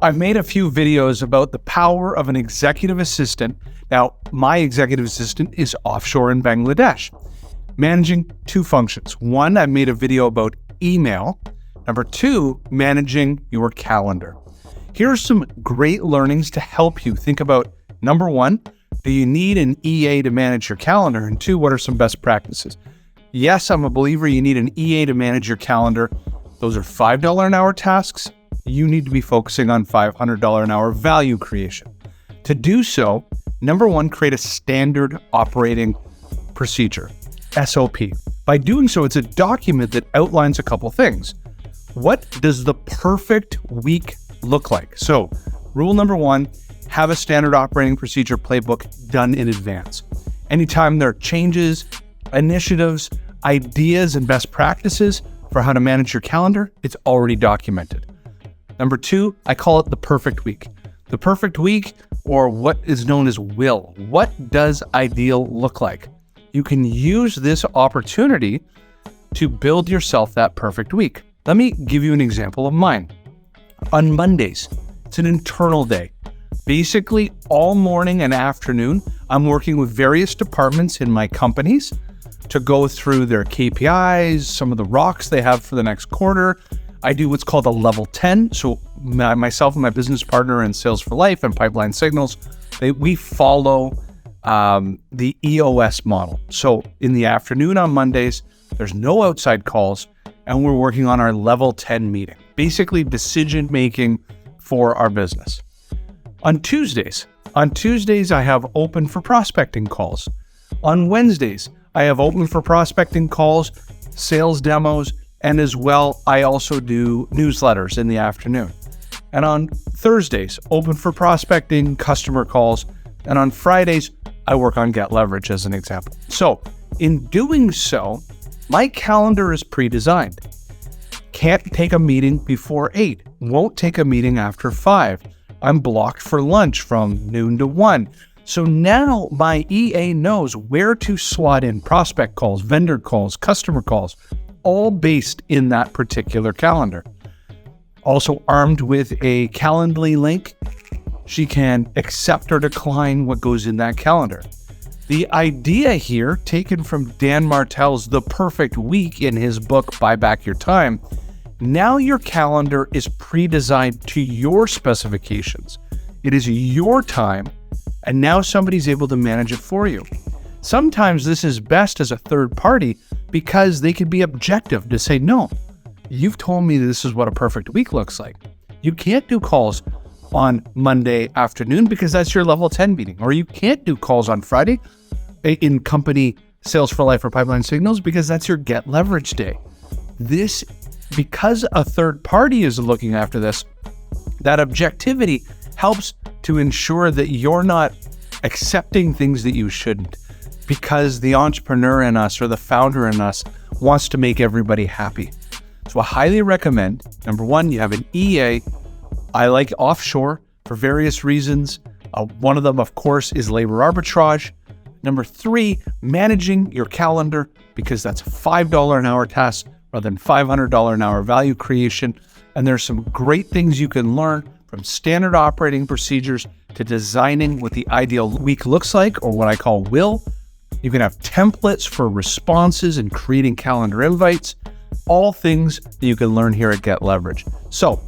I've made a few videos about the power of an executive assistant. Now, my executive assistant is offshore in Bangladesh, managing two functions. One, I made a video about email. Number two, managing your calendar. Here are some great learnings to help you think about, number one, do you need an EA to manage your calendar? And two, what are some best practices? Yes, I'm a believer you need an EA to manage your calendar. Those are $5 an hour tasks. You need to be focusing on $500 an hour value creation. To do so, number one, create a standard operating procedure, SOP. By doing so, it's a document that outlines a couple things. What does the perfect week look like? So, rule number one, have a standard operating procedure playbook done in advance. Anytime there are changes, initiatives, ideas, and best practices for how to manage your calendar, it's already documented. Number two, I call it the perfect week. The perfect week, or what is known as will. What does ideal look like? You can use this opportunity to build yourself that perfect week. Let me give you an example of mine. On Mondays, it's an internal day. Basically, all morning and afternoon, I'm working with various departments in my companies to go through their KPIs, some of the rocks they have for the next quarter. I do what's called a level 10. So myself and my business partner in Sales for Life and Pipeline Signals, we follow the EOS model. So in the afternoon on Mondays, there's no outside calls, and we're working on our level 10 meeting, basically decision making for our business. On Tuesdays, I have open for prospecting calls. On Wednesdays, I have open for prospecting calls, sales demos, and as well, I also do newsletters in the afternoon. And on Thursdays, open for prospecting, customer calls, and on Fridays, I work on Get Leverage as an example. So in doing so, my calendar is pre-designed. Can't take a meeting before 8, won't take a meeting after 5. I'm blocked for lunch from noon to 1. So now my EA knows where to slot in prospect calls, vendor calls, customer calls, all based in that particular calendar. Also armed with a Calendly link, she can accept or decline what goes in that calendar. The idea here, taken from Dan Martell's The Perfect Week in his book, Buy Back Your Time, now your calendar is pre-designed to your specifications. It is your time, and now somebody's able to manage it for you. Sometimes this is best as a third party because they can be objective to say, no, you've told me this is what a perfect week looks like. You can't do calls on Monday afternoon because that's your level 10 meeting, or you can't do calls on Friday in company Sales for Life or Pipeline Signals because that's your Get Leverage day. This, because a third party is looking after this, that objectivity helps to ensure that you're not accepting things that you shouldn't, because the entrepreneur in us or the founder in us wants to make everybody happy. So I highly recommend, number one, you have an EA. I like offshore for various reasons. One of them, of course, is labor arbitrage. Number three, managing your calendar, because that's a $5 an hour task rather than $500 an hour value creation. And there's some great things you can learn from standard operating procedures to designing what the ideal week looks like, or what I call will. You can have templates for responses and creating calendar invites, all things that you can learn here at Get Leverage. So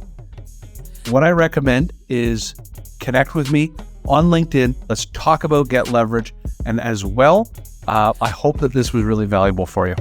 what I recommend is connect with me on LinkedIn. Let's talk about Get Leverage. And as well, I hope that this was really valuable for you.